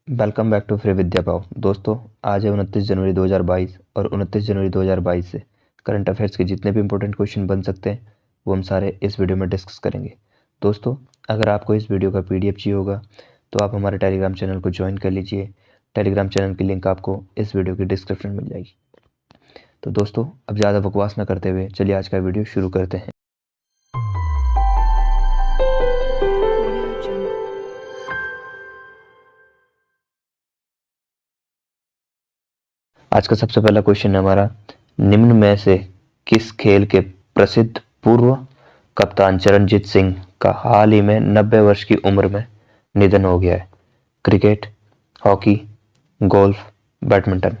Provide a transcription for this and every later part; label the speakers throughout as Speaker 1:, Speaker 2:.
Speaker 1: Welcome back to free विद्या पाओ। दोस्तों, आज है 29 जनवरी 2022 और 29 जनवरी 2022 से करंट अफेयर्स के जितने भी इंपॉर्टेंट क्वेश्चन बन सकते हैं वो हम सारे इस वीडियो में डिस्कस करेंगे। दोस्तों, अगर आपको इस वीडियो का पीडीएफ चाहिए होगा तो आप हमारे टेलीग्राम चैनल को ज्वाइन कर लीजिए। टेलीग्राम चैनल की लिंक आपको इस वीडियो की डिस्क्रिप्शन में मिल जाएगी। तो दोस्तों, अब ज़्यादा बकवास न करते हुए चलिए आज का वीडियो शुरू करते हैं। आज का सबसे पहला क्वेश्चन है हमारा, निम्न में से किस खेल के प्रसिद्ध पूर्व कप्तान चरणजीत सिंह का हाल ही में 90 वर्ष की उम्र में निधन हो गया है? Cricket, hockey, golf, badminton.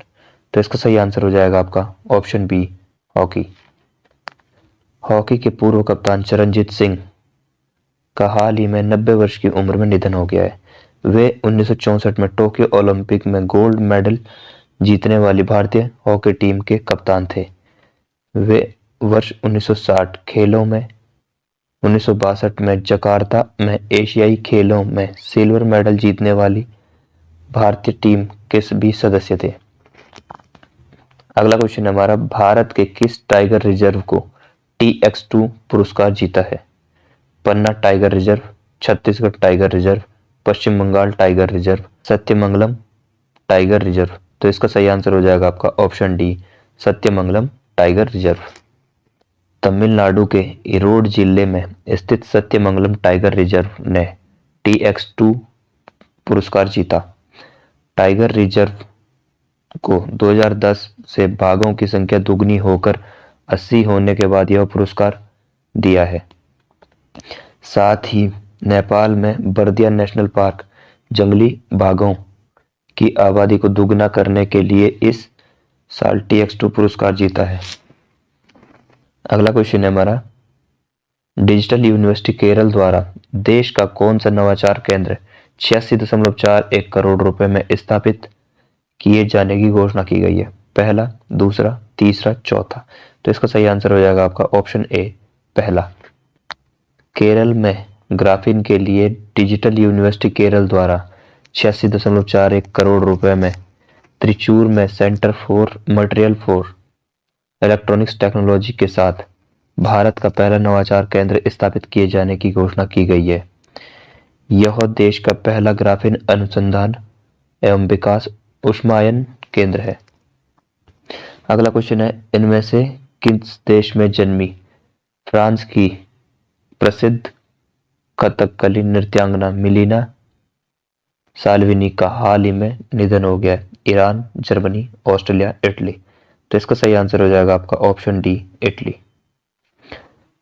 Speaker 1: तो इसका सही आंसर हो जाएगा आपका ऑप्शन बी, हॉकी। हॉकी के पूर्व कप्तान चरणजीत सिंह का हाल ही में 90 वर्ष की उम्र में निधन हो गया है। वे 1964 में टोक्यो ओलंपिक में गोल्ड मेडल जीतने वाली भारतीय हॉकी टीम के कप्तान थे। वे वर्ष 1960 खेलों में 1962 में जकार्ता में एशियाई खेलों में सिल्वर मेडल जीतने वाली भारतीय टीम के भी सदस्य थे। अगला क्वेश्चन हमारा, भारत के किस टाइगर रिजर्व को TX2 पुरस्कार जीता है? Panna tiger reserve, Chhattisgarh tiger reserve, Paschim Bangal tiger reserve, Sathyamangalam tiger reserve. तो इसका सही आंसर हो जाएगा आपका option D, Sathyamangalam tiger reserve. Tamil Nadu के ईरोड जिले में स्थित सत्यमंगलम टाइगर रिजर्व ने TX2 पुरस्कार जीता। टाइगर रिजर्व को 2010 से बाघों की संख्या दुगनी होकर 80 होने के बाद यह पुरस्कार दिया है। साथ ही नेपाल में बर्दिया नेशनल पार्क जंगली बाघों की आबादी को दुगना करने के लिए इस साल TX2 पुरस्कार जीता है। अगला क्वेश्चन है हमारा, डिजिटल यूनिवर्सिटी केरल द्वारा देश का कौन सा नवाचार केंद्र 86.41 करोड़ रुपए में स्थापित किए जाने की घोषणा की गई है? पहला, दूसरा, तीसरा, चौथा। तो इसका सही आंसर हो जाएगा आपका ऑप्शन ए, पहला। केरल में ग्राफीन के लिए डिजिटल यूनिवर्सिटी केरल द्वारा 86.41 करोड़ रुपए में त्रिचूर में centre for material for electronics technology के साथ भारत का पहला नवाचार केंद्र स्थापित किए जाने की घोषणा की गई है। यह देश का पहला ग्राफीन अनुसंधान एवं विकास उष्मायन केंद्र है। अगला क्वेश्चन है, इनमें से किस देश में जन्मी फ्रांस की प्रसिद्ध कथकली नृत्यांगना मिलीना साल्विनी का हाल ही में निधन हो गया है? Iran, Germany, Australia, Italy. तो इसका सही आंसर हो जाएगा आपका ऑप्शन डी, इटली।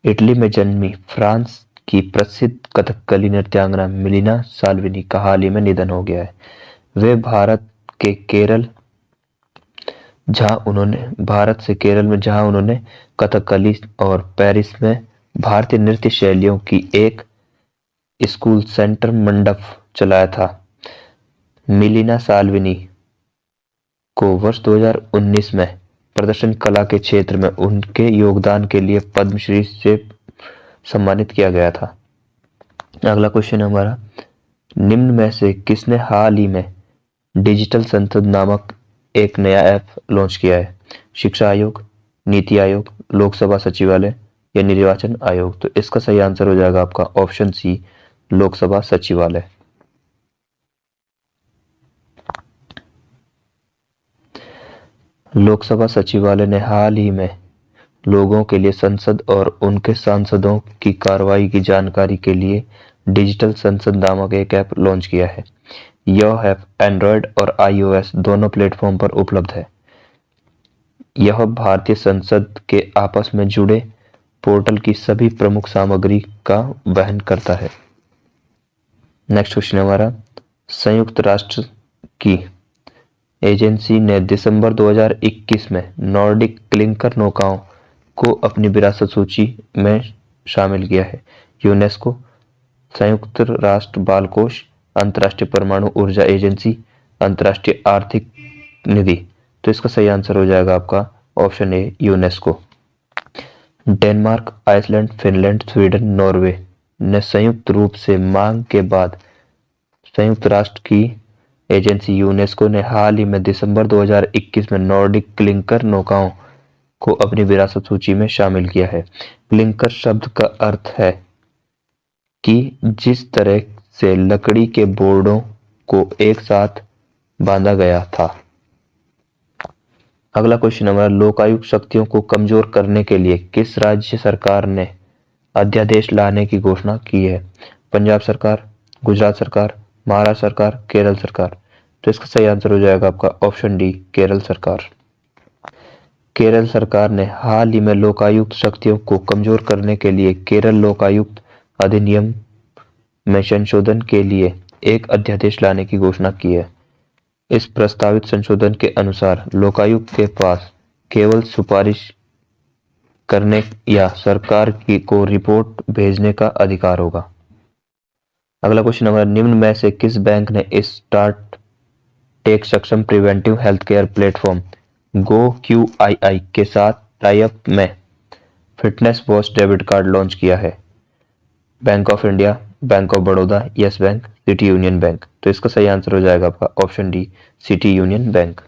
Speaker 1: इटली में जन्मी फ्रांस की प्रसिद्ध कथकली नृत्यांगना मिलीना साल्विनी का हाल ही में निधन हो गया है। वे भारत से केरल में जहां उन्होंने कथकली और पेरिस में भारतीय नृत्य शैलियों की एक स्कूल सेंटर मंडप चलाया था। मिलीना साल्विनी को वर्ष 2019 में प्रदर्शन कला के क्षेत्र में उनके योगदान के लिए पद्मश्री से सम्मानित किया गया था। अगला क्वेश्चन हमारा, निम्न में से किसने हाल ही में डिजिटल संसद नामक एक नया ऐप लॉन्च किया है? शिक्षा आयोग, नीति आयोग, लोकसभा सचिवालय या निर्वाचन आयोग। तो इसका सही आंसर हो जाएगा आपका ऑप्शन सी, लोकसभा सचिवालय। लोकसभा सचिवालय ने हाल ही में लोगों के लिए संसद और उनके सांसदों की कार्रवाई की जानकारी के लिए डिजिटल संसद नामक एक ऐप लॉन्च किया है। यह ऐप एंड्रॉयड और iOS दोनों प्लेटफॉर्म पर उपलब्ध है। यह भारतीय संसद के आपस में जुड़े पोर्टल की सभी प्रमुख सामग्री का वहन करता है। नेक्स्ट क्वेश्चन हमारा, संयुक्त राष्ट्र की एजेंसी ने दिसंबर 2021 में नॉर्डिक क्लिंकर नौकाओं को अपनी विरासत सूची में शामिल किया है। यूनेस्को, संयुक्त राष्ट्र बाल कोष, अंतर्राष्ट्रीय परमाणु ऊर्जा एजेंसी, अंतर्राष्ट्रीय आर्थिक निधि। तो इसका सही आंसर हो जाएगा आपका option A, UNESCO. Denmark, Iceland, Finland, Sweden, Norway ने संयुक्त रूप से मांग के बाद संयुक्त राष्ट्र की एजेंसी यूनेस्को ने हाल ही में दिसंबर 2021 में नॉर्डिक क्लिंकर नौकाओं को अपनी विरासत सूची में शामिल किया है। क्लिंकर शब्द का अर्थ है कि जिस तरह से लकड़ी के बोर्डों को एक साथ बांधा गया था। अगला क्वेश्चन हमारा, लोकायुक्त शक्तियों को कमजोर करने के लिए किस राज्य सरकार ने अध्यादेश लाने की घोषणा की है? पंजाब सरकार, गुजरात सरकार, महाराष्ट्र सरकार, केरल सरकार। तो इसका सही आंसर हो जाएगा आपका ऑप्शन डी, केरल सरकार। केरल सरकार ने हाल ही में लोकायुक्त शक्तियों को कमजोर करने के लिए केरल लोकायुक्त अधिनियम में संशोधन के लिए एक अध्यादेश लाने की घोषणा की है। इस प्रस्तावित संशोधन के अनुसार लोकायुक्त के पास केवल सुपारिश करने या सरकार की को रिपोर्ट भेजने का अधिकार होगा। अगला क्वेश्चन हमारा, निम्न में से किस बैंक ने स्टार्ट टेक सक्षम preventive health care platform GoQII के साथ टाई अप में fitness watch debit card launch किया है? Bank of India, bank of Baroda, yes bank, city union bank. तो इसका सही आंसर हो जाएगा आपका option D, city union bank.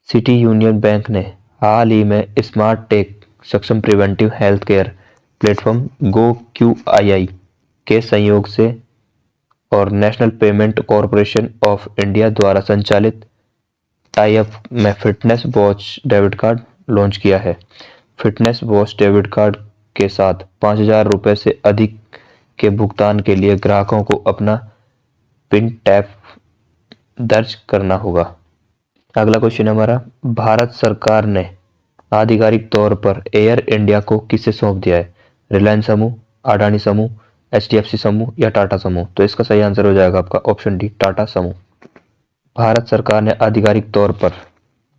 Speaker 1: City union bank ने हाल ही में स्मार्ट टेक सक्षम preventive health care platform GoQII के संयोग से और national payment corporation of India द्वारा संचालित टाई अप में fitness watch debit card launch किया है। फिटनेस वॉच डेबिट कार्ड के साथ 5,000 रुपये से अधिक के भुगतान के लिए ग्राहकों को अपना पिन टैप दर्ज करना होगा। अगला क्वेश्चन हमारा, भारत सरकार ने आधिकारिक तौर पर एयर इंडिया को किसे सौंप दिया है? रिलायंस समूह, अडानी समूह, HDFC समूह या टाटा समूह। तो इसका सही आंसर हो जाएगा आपका ऑप्शन डी, टाटा समूह। भारत सरकार ने आधिकारिक तौर पर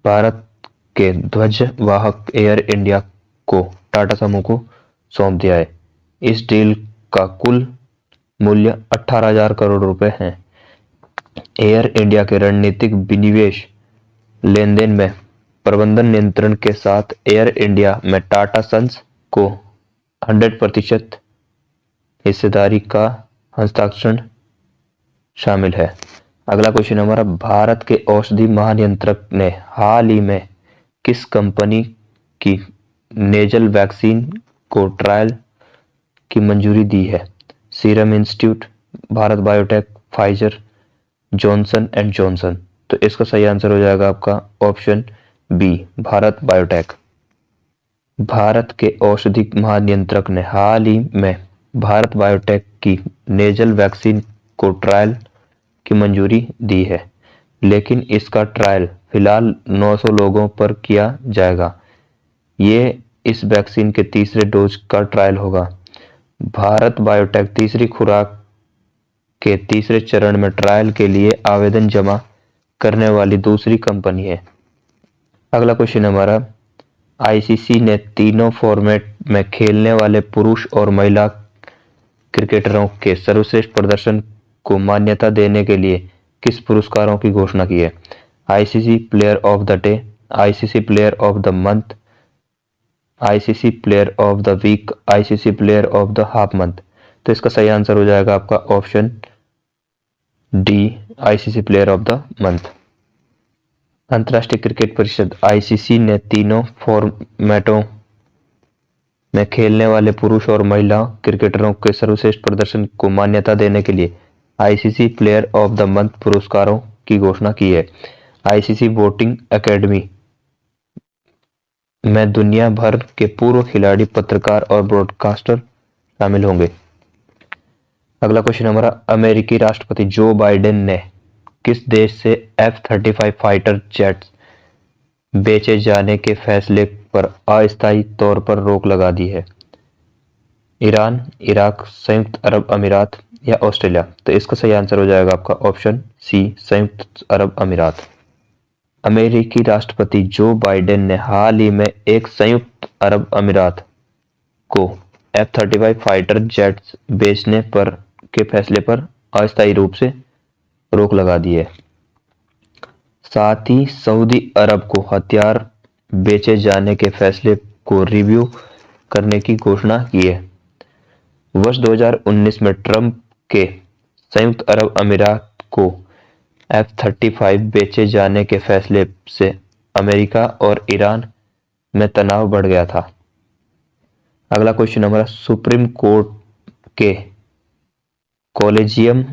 Speaker 1: भारत के ध्वजवाहक एयर इंडिया को टाटा समूह को सौंप दिया है। इस डील का कुल मूल्य 18,000 करोड़ रुपए है। एयर इंडिया के रणनीतिक विनिवेश लेन देन में प्रबंधन नियंत्रण के साथ एयर इंडिया में टाटा सन्स को 100% हिस्सेदारी का हस्तांतरण शामिल है। अगला क्वेश्चन हमारा, भारत के औषधि महानियंत्रक ने हाल ही में किस कंपनी की नेजल वैक्सीन को ट्रायल की मंजूरी दी है? Serum institute, Bharat Biotech, Pfizer, Johnson and Johnson. तो इसका सही आंसर हो जाएगा आपका option B, Bharat Biotech. Bharat के औषधि महानियंत्रक ने हाल ही में भारत बायोटेक की नेजल वैक्सीन को ट्रायल की मंजूरी दी है, लेकिन इसका ट्रायल फिलहाल 900 लोगों पर किया जाएगा। ये इस वैक्सीन के तीसरे डोज का ट्रायल होगा। भारत बायोटेक तीसरी खुराक के तीसरे चरण में ट्रायल के लिए आवेदन जमा करने वाली दूसरी कंपनी है। अगला क्वेश्चन हमारा, ICC ने तीनों फॉर्मेट में खेलने वाले पुरुष और महिला क्रिकेटरों के सर्वश्रेष्ठ प्रदर्शन को मान्यता देने के लिए किस पुरस्कारों की घोषणा की है? ICC player of the day, ICC player of the month, ICC player of the week, ICC player of the half month. तो इसका सही आंसर हो जाएगा आपका option D, ICC player of the month. अंतर्राष्ट्रीय क्रिकेट परिषद ICC ने तीनों फॉर्मेटों में खेलने वाले पुरुष और महिला क्रिकेटरों के सर्वश्रेष्ठ प्रदर्शन को मान्यता देने के लिए ICC player of the month पुरस्कारों की घोषणा की है। ICC वोटिंग एकेडमी में दुनिया भर के पूर्व खिलाड़ी, पत्रकार और ब्रॉडकास्टर शामिल होंगे। अगला क्वेश्चन हमारा, अमेरिकी राष्ट्रपति जो बाइडेन ने किस देश से F-35 फाइटर जेट्स बेचे जाने के फैसले पर अस्थायी तौर पर रोक लगा दी है? ईरान, इराक, संयुक्त अरब अमीरात या ऑस्ट्रेलिया। तो इसका सही आंसर हो जाएगा आपका ऑप्शन सी, संयुक्त अरब अमीरात। अमेरिकी राष्ट्रपति जो बाइडेन ने हाल ही में एक संयुक्त अरब अमीरात को F-35 फाइटर जेट्स बेचने पर के फैसले पर अस्थायी रूप से रोक लगा दी है। साथ ही सऊदी अरब को हथियार बेचे जाने के फैसले को रिव्यू करने की घोषणा की है। वर्ष 2019 में ट्रंप के संयुक्त अरब अमीरात को F-35 बेचे जाने के फैसले से अमेरिका और ईरान में तनाव बढ़ गया था। अगला क्वेश्चन हमारा, सुप्रीम कोर्ट के कॉलेजियम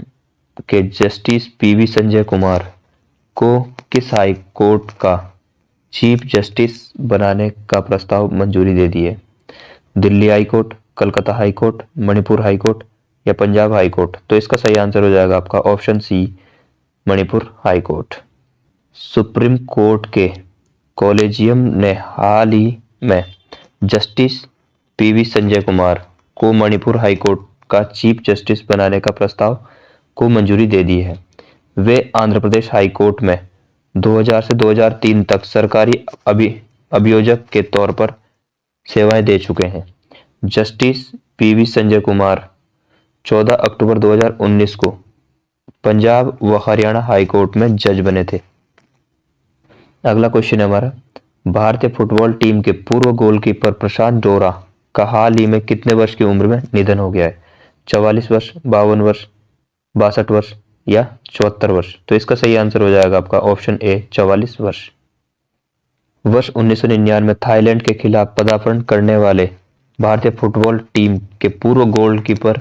Speaker 1: के जस्टिस पीवी संजय कुमार को किस हाई कोर्ट का चीफ जस्टिस बनाने का प्रस्ताव मंजूरी दे दी है? Delhi high court, Calcutta high court, Manipur high court या पंजाब हाई कोर्ट? तो इसका सही आंसर हो जाएगा आपका option C, Manipur high court. Supreme court के कॉलेजियम ने हाल ही में जस्टिस पीवी संजय कुमार को मणिपुर हाई कोर्ट का चीफ जस्टिस बनाने का प्रस्ताव को मंजूरी दे दी है। वे आंध्र प्रदेश हाई कोर्ट में 2000 से 2003 तक सरकारी अभियोजक के तौर पर सेवाएं दे चुके हैं। जस्टिस पीवी संजय कुमार 14 अक्टूबर 2019 को पंजाब व हरियाणा हाई कोर्ट में जज बने थे। अगला क्वेश्चन है हमारा, भारतीय फुटबॉल टीम के पूर्व गोलकीपर प्रशांत डोरा का हाल ही में कितने वर्ष की उम्र में निधन हो गया है? 44 वर्ष, 52 वर्ष, 62 वर्ष या 74 वर्ष? तो इसका सही आंसर हो जाएगा आपका ऑप्शन ए, 44 वर्ष। वर्ष 1999 में थाईलैंड के खिलाफ पदार्पण करने वाले भारतीय फुटबॉल टीम के पूर्व गोलकीपर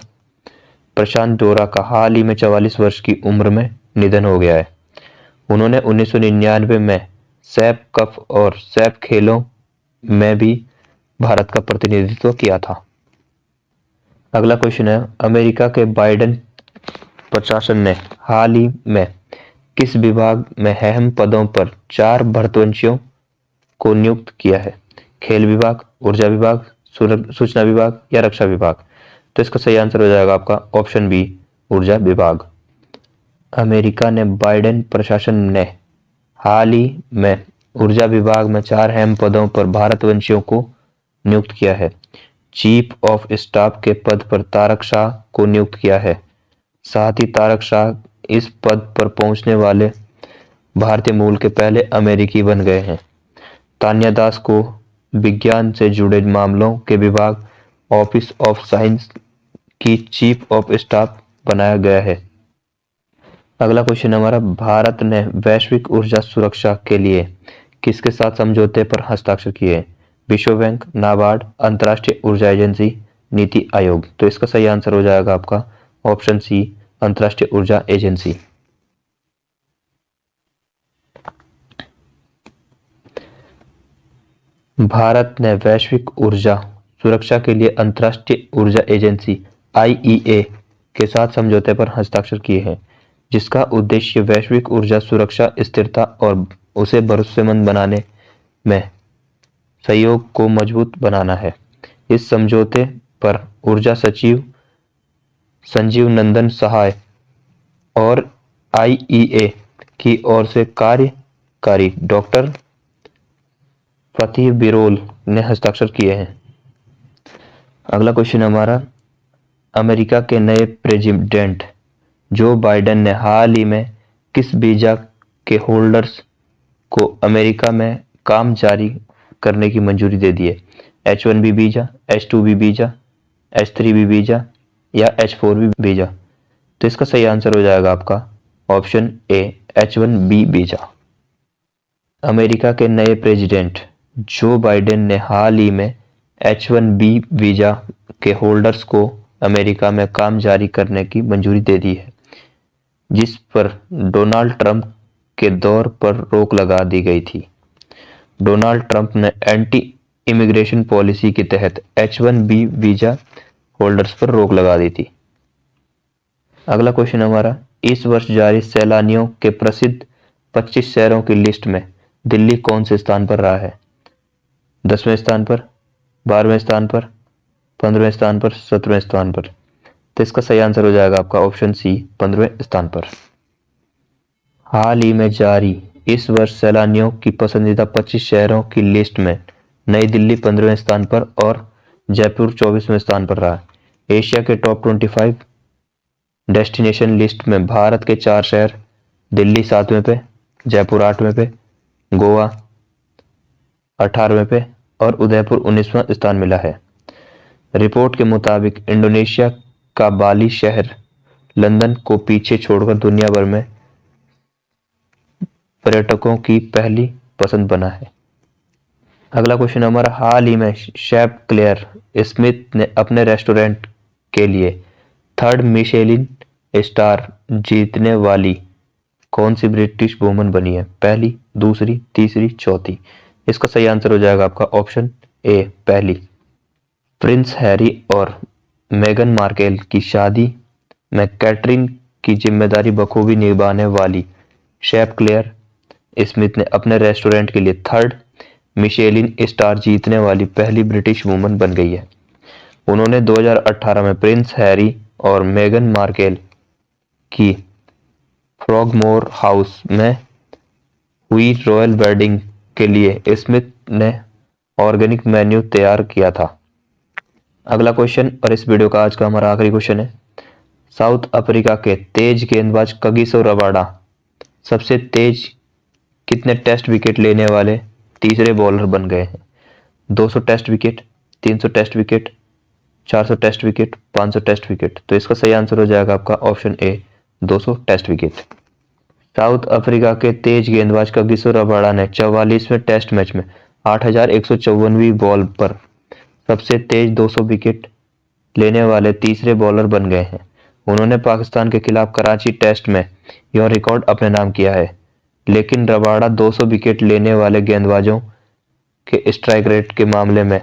Speaker 1: प्रशांत डोरा का हाल ही में 44 वर्ष की उम्र में निधन हो गया है। उन्होंने 1999 में सैफ कप और सैफ खेलों में भी भारत का प्रतिनिधित्व किया था। अगला क्वेश्चन है, अमेरिका के बाइडेन प्रशासन ने हाल ही में किस विभाग में अहम पदों पर 4 भारतवंशियों को नियुक्त किया है? खेल विभाग, ऊर्जा विभाग, सूचना विभाग या रक्षा विभाग? तो इसका सही आंसर हो जाएगा आपका ऑप्शन बी, ऊर्जा विभाग। अमेरिका ने बाइडेन प्रशासन ने हाल ही में ऊर्जा विभाग में 4 अहम पदों पर भारतवंशियों को नियुक्त किया है। चीफ ऑफ स्टाफ के पद पर तारक शाह को नियुक्त किया है। साथ ही तारक शाह इस पद पर पहुंचने वाले भारतीय मूल के पहले अमेरिकी बन गए हैं। तान्या दास को विज्ञान से जुड़े मामलों के विभाग ऑफिस ऑफ साइंस की चीफ ऑफ स्टाफ बनाया गया है। अगला क्वेश्चन हमारा, भारत ने वैश्विक ऊर्जा सुरक्षा के लिए किसके साथ समझौते पर हस्ताक्षर किए? विश्व बैंक, नाबार्ड, अंतर्राष्ट्रीय ऊर्जा एजेंसी, नीति आयोग? तो इसका सही आंसर हो जाएगा आपका ऑप्शन सी, अंतर्राष्ट्रीय ऊर्जा एजेंसी। भारत ने वैश्विक ऊर्जा सुरक्षा के लिए अंतर्राष्ट्रीय ऊर्जा एजेंसी IEA के साथ समझौते पर हस्ताक्षर किए हैं, जिसका उद्देश्य वैश्विक ऊर्जा सुरक्षा, स्थिरता और उसे भरोसेमंद बनाने में सहयोग को मजबूत बनाना है। इस समझौते पर ऊर्जा सचिव संजीव नंदन सहाय और IEA की ओर से कार्यकारी डॉक्टर फतेह बिरोल ने हस्ताक्षर किए हैं। अगला क्वेश्चन हमारा, अमेरिका के नए प्रेसिडेंट जो बाइडेन ने हाल ही में किस वीजा के होल्डर्स को अमेरिका में काम जारी करने की मंजूरी दे दी है? H-1B visa, H-2B visa, H-3B visa या H-4B वीजा? तो इसका सही आंसर हो जाएगा आपका ऑप्शन ए, H-1B वीजा। अमेरिका के नए प्रेसिडेंट जो बाइडेन ने हाल ही में H-1B वीजा के होल्डर्स को अमेरिका में काम जारी करने की मंजूरी दे दी है, जिस पर डोनाल्ड ट्रंप के दौर पर रोक लगा दी गई थी। डोनाल्ड ट्रंप ने एंटी इमिग्रेशन पॉलिसी के तहत H-1B वीजा होल्डर्स पर रोक लगा दी थी। अगला क्वेश्चन हमारा, इस वर्ष जारी सैलानियों के प्रसिद्ध 25 शहरों की लिस्ट में दिल्ली कौन से स्थान पर रहा है? 10वें स्थान पर, 12वें स्थान पर, 15वें स्थान पर, 17वें स्थान पर? तो इसका सही आंसर हो जाएगा आपका ऑप्शन सी, 15वें स्थान पर। हाल ही में जारी इस वर्ष सैलानियों की पसंदीदा 25 शहरों की लिस्ट में नई दिल्ली 15वें स्थान पर और जयपुर 24वें स्थान पर रहा। एशिया के टॉप 25 डेस्टिनेशन लिस्ट में भारत के 4 शहर, दिल्ली 7वें पे, जयपुर 8वें पे, गोवा 18वें पे और उदयपुर 19वां स्थान मिला है। रिपोर्ट के मुताबिक इंडोनेशिया का बाली शहर लंदन को पीछे छोड़कर दुनिया भर में पर्यटकों की पहली पसंद बना है। अगला क्वेश्चन हमारा, हाल ही में शेफ क्लेयर स्मिथ ने अपने रेस्टोरेंट के लिए 3rd मिशेलिन स्टार जीतने वाली कौन सी ब्रिटिश वुमन बनी है? पहली, दूसरी, तीसरी, चौथी। इसका सही आंसर हो जाएगा आपका ऑप्शन ए, पहली। प्रिंस हैरी और मेगन मार्केल की शादी में कैटरिंग की जिम्मेदारी बखूबी निभाने वाली शेफ क्लेयर स्मिथ ने अपने रेस्टोरेंट के लिए 3rd मिशेलिन स्टार जीतने वाली पहली ब्रिटिश वुमन बन गई है। उन्होंने 2018 में प्रिंस हैरी और मेगन मार्केल की फ्रॉगमोर हाउस में हुई रॉयल वेडिंग के लिए स्मिथ ने ऑर्गेनिक मेन्यू तैयार किया था। अगला क्वेश्चन, और इस वीडियो का आज का हमारा आखिरी क्वेश्चन है, साउथ अफ्रीका के तेज गेंदबाज कगिसो रबाडा सबसे तेज कितने टेस्ट विकेट लेने वाले तीसरे बॉलर बन गए हैं? 200 test wicket, 300 test wicket, 400 test wicket, 500 test wicket. तो इसका सही आंसर हो जाएगा आपका option A, 200 test wicket. South Africa के तेज गेंदबाज कगिसो रबाडा ने 44वें टेस्ट मैच में 8154वीं बॉल पर सबसे तेज 200 विकेट लेने वाले तीसरे बॉलर बन गए हैं। उन्होंने पाकिस्तान के खिलाफ कराची टेस्ट में यह रिकॉर्ड अपने नाम किया है, लेकिन रबाडा 200 विकेट लेने वाले गेंदबाजों के स्ट्राइक रेट के मामले में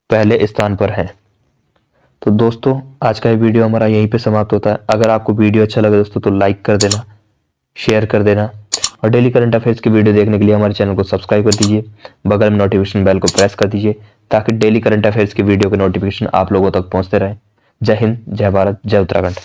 Speaker 1: पहले स्थान पर हैं। तो दोस्तों, आज का ये वीडियो हमारा यहीं पे समाप्त होता है। अगर आपको वीडियो अच्छा लगे दोस्तों तो लाइक कर देना, शेयर कर देना, और डेली करंट अफेयर्स की वीडियो देखने के लिए हमारे चैनल को सब्सक्राइब कर दीजिए। बगल में नोटिफिकेशन बेल को प्रेस कर दीजिए ताकि डेली करंट अफेयर्स की वीडियो के नोटिफिकेशन आप लोगों तक पहुंचते रहे। जय हिंद, जय भारत, जय उत्तराखंड।